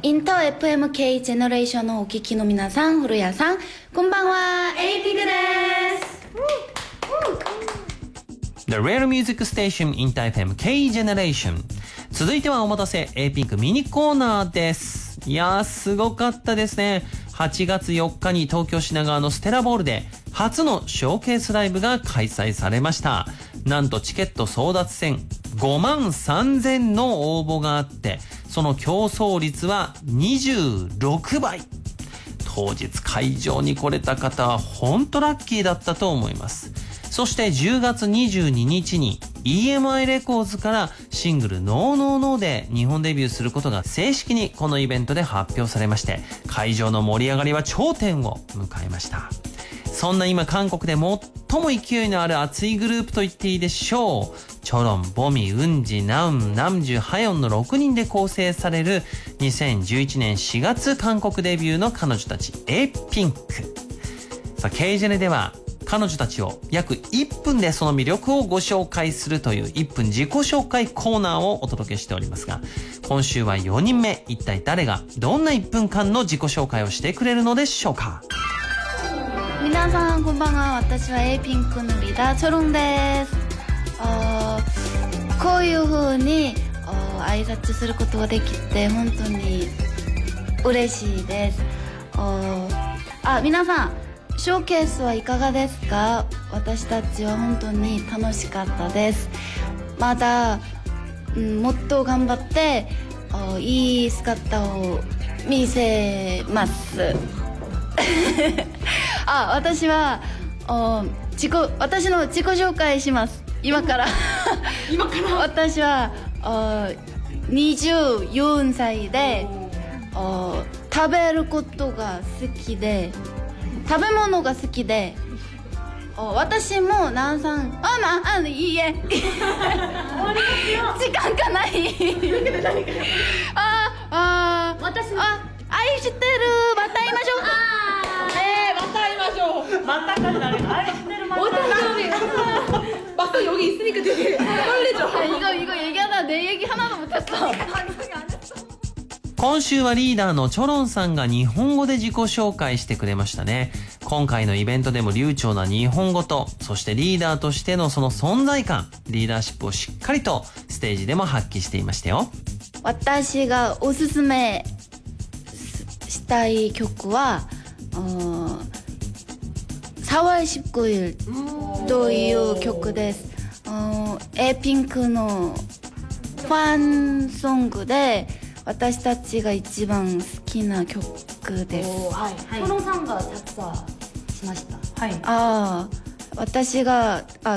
インター FMK ジェネレーションのお聞きの皆さん、古谷さん、こんばんは、エイピンクです。The Real Music Station Inter FM K Generation。 続いてはお待たせ A ピンクミニコーナーです。いやーすごかったですね。8月4日に東京品川のステラボールで初のショーケースライブが開催されました。なんとチケット争奪戦5万3000の応募があって、その競争率は26倍。当日会場に来れた方は本当ラッキーだったと思います。そして10月22日に EMI レコーズからシングル No No No で日本デビューすることが正式にこのイベントで発表されまして、会場の盛り上がりは頂点を迎えました。そんな今韓国で最も勢いのある熱いグループと言っていいでしょう。チョロン、ボミ、ウンジ、ナウン、ナムジュ、ハヨンの6人で構成される2011年4月韓国デビューの彼女たち A ピンク。さあ K ジェネでは彼女たちを約1分でその魅力をご紹介するという1分自己紹介コーナーをお届けしておりますが、今週は4人目、一体誰がどんな1分間の自己紹介をしてくれるのでしょうか。皆さんこんばんは。私は A ピンクのリーダーチョロンです。こういう風に挨拶することができて本当に嬉しいです。皆さんショーケースはいかがですか？私たちは本当に楽しかったです。まだ、もっと頑張っていい姿を見せます。私は私の自己紹介します。今から私は24歳で食べることが好きで、食べ物が好きで、私も何さんいいえ時間がない。私も愛してる。また会いましょう。また会いましょう。また会してる。맞다 여기 있으니까 되게 떨리죠. 이거 얘기하다 내 얘기 하나도 못했어. 今週はリーダーのチョロンさんが日本語で自己紹介してくれましたね。今回のイベントでも流暢な日本語と、そしてリーダーとしてのその存在感、リーダーシップをしっかりとステージでも発揮していましたよ。私がおすすめしたい曲は4월 19일という曲です。A ピンクのファンソングで私たちが一番好きな曲です。チョロンさんが作詞しました。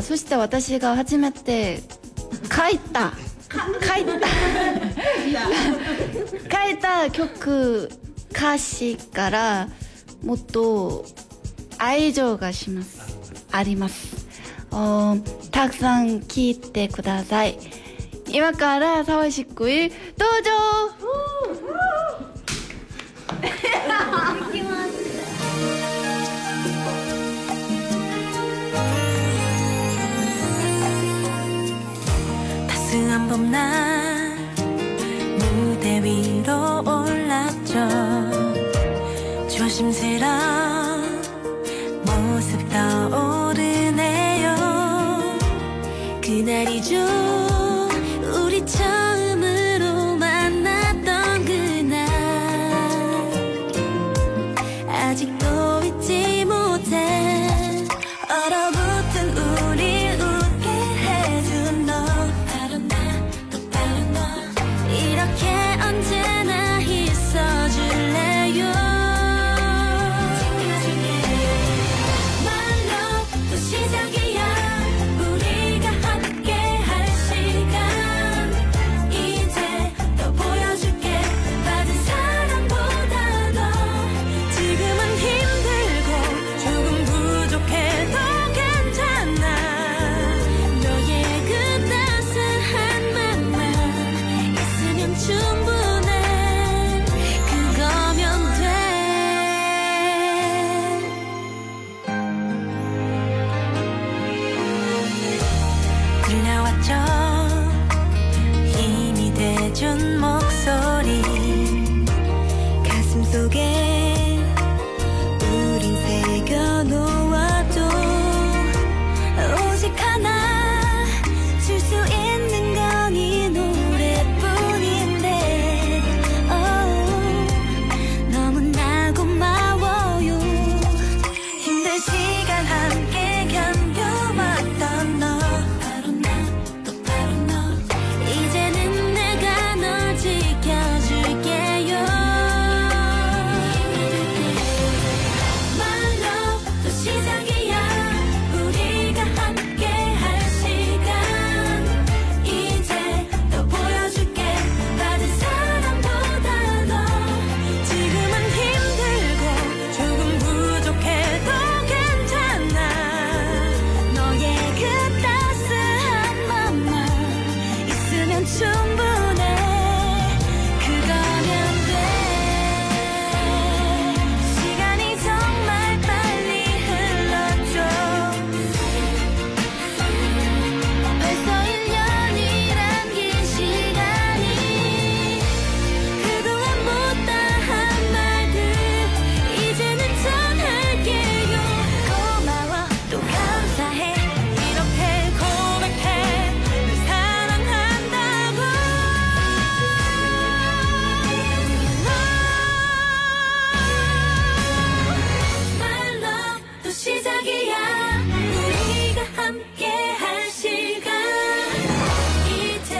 そして私が初めて書いた曲、歌詞からもっと愛情があります。たくさん聴いてください。今から4월 19일登場。따스한 봄날 무대 위로 올랐죠. 조심스런 모습 떠오르네요. 그날이죠, 우리 처음으로 만났던 그날. 아직도 잊지 못해 얼어붙은 우리 웃게 해준 너. 다른 나, 또 다른 너. 이렇게 언제나 있어줄래요. 속에 우린 새겨놓아도 오직 하나 줄 수 있는 건 이 노래뿐인데 너무나 고마워요. 힘든 시간 함께 견뎌왔던 너 바로 나 또 바로 너 이제는 내가 널 지켜줄게요. My love 또 시작이야. 우리가 함께 할 시간 이제 더 보여줄게. 받은 사랑보다 더 지금은 힘들고 조금 부족해도 괜찮아. 너의 그 따스한 맘만 있으면 충분해. 그거면 돼. 시간이 정말 빨리 흘렀죠. 벌써 1년이란 긴 시간이 그동안 못다한 말들 이제는 전할게요. 고마워 또 감사해 이렇게 고백해 널 사랑한다고. My love 또 시작이야. 우리가 함께 할 시간 이제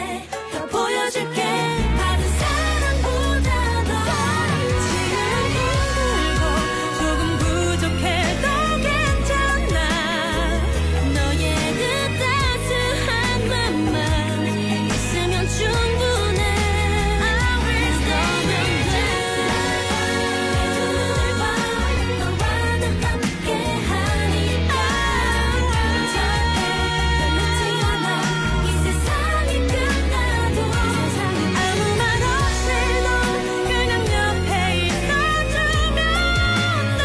더 보여줄게. 받은 사랑보다 더 지금은 힘들고 조금 부족해도 괜찮아. 너의 그 따스한 맘만 있으면 충분해. I will 너면 돼. 너와 나 함께 하니까 절대 변하지 않아. 이 세상이 끝나도 아무 말 없이도 그냥 옆에 있어주면 돼.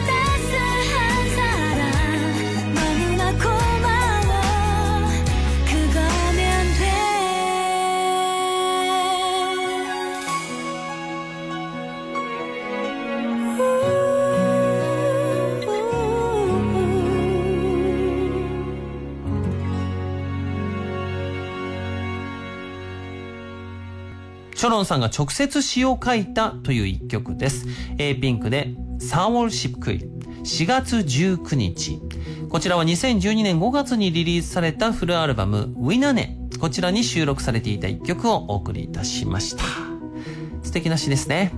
따스한 사랑 너무나 고마워. 그거면 돼.チョロンさんが直接詩を書いたという一曲です。ピンクで4월 19일、4月19日。こちらは2012年5月にリリースされたフルアルバムウィナネ。こちらに収録されていた一曲をお送りいたしました。素敵な詩ですね。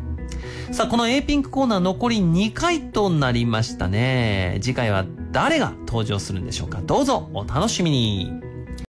さあ、この A ピンクコーナー残り2回となりましたね。次回は誰が登場するんでしょうか。どうぞお楽しみに。